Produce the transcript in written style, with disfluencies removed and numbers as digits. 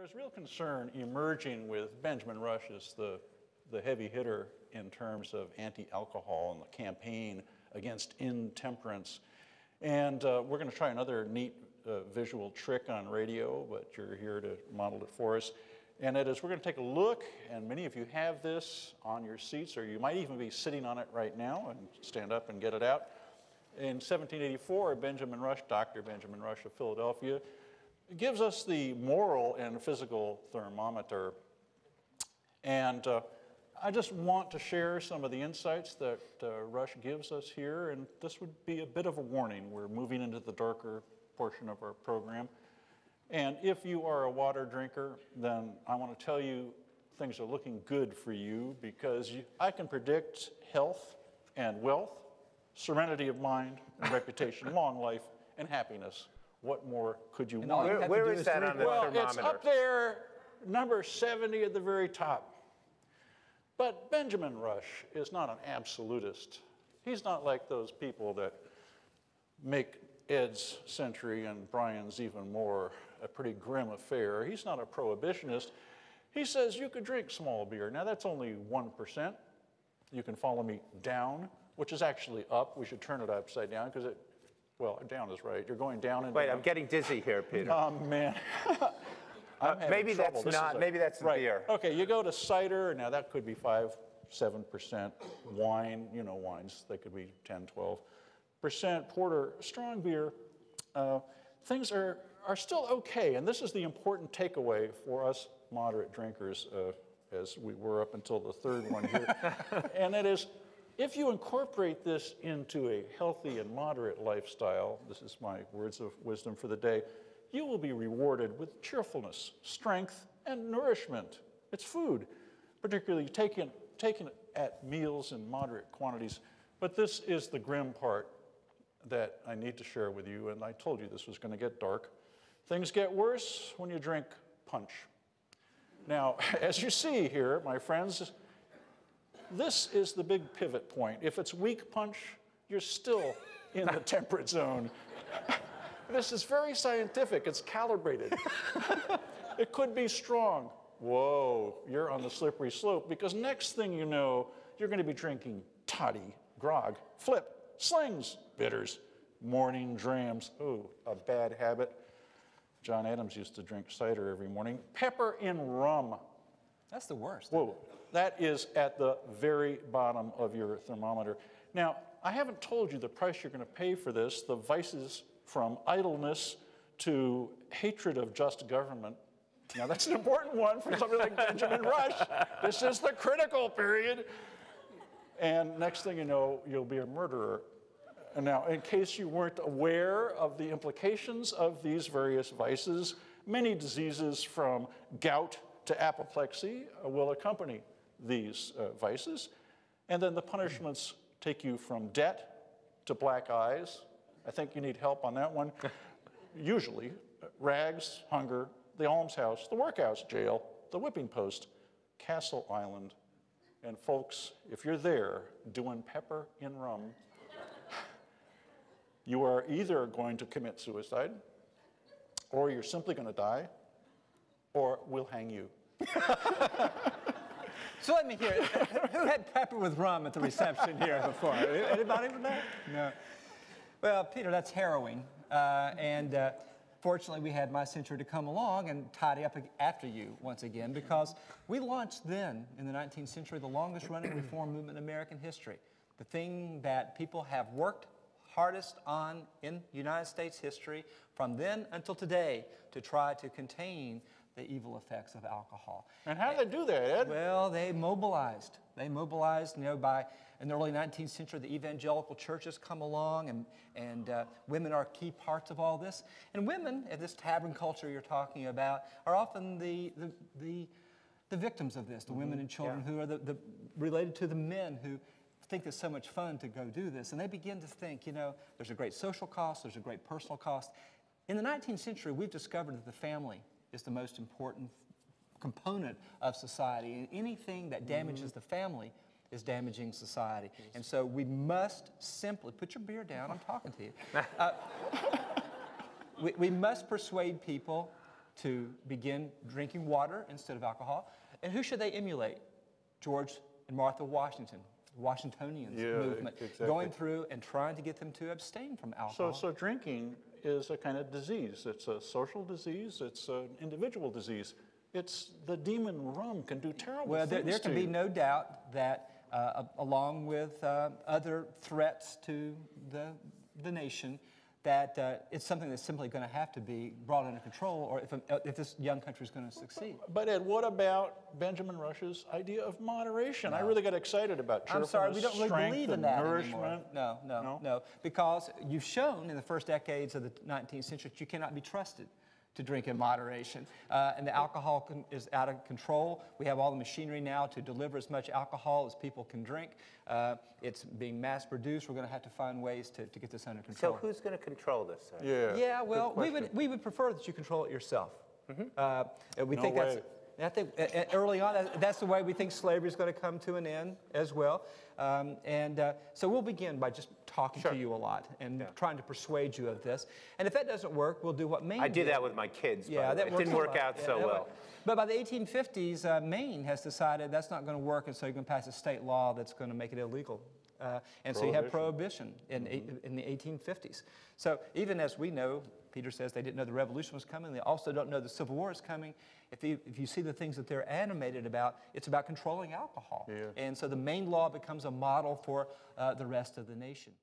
there's real concern emerging with Benjamin Rush as the heavy hitter in terms of anti-alcohol and the campaign against intemperance. And we're going to try another neat visual trick on radio, but you're here to model it for us. And that is, we're going to take a look, and many of you have this on your seats, or you might even be sitting on it right now, and stand up and get it out. In 1784, Benjamin Rush, Dr. Benjamin Rush of Philadelphia, gives us the moral and physical thermometer. And I just want to share some of the insights that Rush gives us here, and this would be a bit of a warning. We're moving into the darker portion of our program. And if you are a water drinker, then I want to tell you things are looking good for you, because I can predict health and wealth, serenity of mind and reputation, long life and happiness. What more could you want? Where is that on the thermometer? It's up there, number 70 at the very top. But Benjamin Rush is not an absolutist. He's not like those people that make Ed's century and Brian's even more a pretty grim affair. He's not a prohibitionist. He says you could drink small beer. Now that's only 1%. You can follow me down, which is actually up. We should turn it upside down because it, well, down is right. You're going down and Wait, down. I'm getting dizzy here, Peter. Oh, man. Maybe that's not, maybe that's the right. beer. Okay, you go to cider. Now that could be 5-7%. Wine, you know wines, they could be 10-12%. Porter, strong beer. Things are still okay, and this is the important takeaway for us moderate drinkers, as we were up until the third one here, and that is, if you incorporate this into a healthy and moderate lifestyle, this is my words of wisdom for the day, you will be rewarded with cheerfulness, strength, and nourishment. It's food, particularly taken at meals in moderate quantities. But this is the grim part that I need to share with you, and I told you this was going to get dark. Things get worse when you drink punch. Now, as you see here, my friends, this is the big pivot point. If it's weak punch, you're still in the temperate zone. This is very scientific. It's calibrated. It could be strong. Whoa, you're on the slippery slope, because next thing you know, you're going to be drinking toddy, grog, flip, slings, bitters, morning drams. Oh, a bad habit. John Adams used to drink cider every morning. Pepper in rum. That's the worst. Whoa, that is at the very bottom of your thermometer. Now, I haven't told you the price you're going to pay for this, the vices from idleness to hatred of just government. Now, that's an important one for somebody like Benjamin Rush. This is the critical period. And next thing you know, you'll be a murderer. And now, in case you weren't aware of the implications of these various vices, many diseases from gout to apoplexy will accompany these vices. And then the punishments take you from debt to black eyes. I think you need help on that one. Usually, rags, hunger, the almshouse, the workhouse, jail, the whipping post, Castle Island. And folks, if you're there doing pepper in rum, you are either going to commit suicide, or you're simply going to die, or we'll hang you. So let me hear it. Who had pepper with rum at the reception here before? Anybody with that? No. Well, Peter, that's harrowing. Fortunately, we had my century to come along and tidy up after you once again, because we launched then, in the 19th century, the longest-running reform movement in American history. The thing that people have worked hardest on in United States history from then until today to try to contain the evil effects of alcohol. And how did they do that, Ed? Well, they mobilized. They mobilized, you know, in the early 19th century, the evangelical churches come along, and women are key parts of all this. And women, in this tavern culture you're talking about, are often the victims of this, the women and children who are related to the men who think it's so much fun to go do this. And they begin to think, you know, there's a great social cost, there's a great personal cost. In the 19th century, we've discovered that the family is the most important component of society. And anything that damages the family is damaging society. And so we must simply, put your beer down, I'm talking to you. We must persuade people to begin drinking water instead of alcohol. And who should they emulate? George and Martha Washington, Washingtonians movement, exactly. going through and trying to get them to abstain from alcohol. So drinking is a kind of disease. It's a social disease. It's an individual disease. It's the demon rum can do terrible things There can to be you. no doubt that along with other threats to the nation, that it's something that's simply going to have to be brought under control, or if this young country is going to succeed. But Ed, what about Benjamin Rush's idea of moderation? I really got excited about cheerfulness, I'm sorry, we don't really strength, believe in and that nourishment. anymore. No, because you've shown in the first decades of the 19th century that you cannot be trusted to drink in moderation. And the alcohol is out of control. We have all the machinery now to deliver as much alcohol as people can drink. It's being mass produced. We're going to have to find ways to get this under control. So who's going to control this? Yeah, well, we would prefer that you control it yourself. We think that's. I think early on, that's the way we think slavery is going to come to an end as well. So we'll begin by just talking to you a lot and trying to persuade you of this. And if that doesn't work, we'll do what Maine I do did. that with my kids, Yeah, by the that way. It works didn't a work lot. out so well. But by the 1850s, Maine has decided that's not going to work, and so you're going to pass a state law that's going to make it illegal. And so you have prohibition in the 1850s. So even as we know, Peter says they didn't know the revolution was coming. They also don't know the Civil War is coming. If you see the things that they're animated about, it's about controlling alcohol. And so the Maine law becomes a model for the rest of the nation.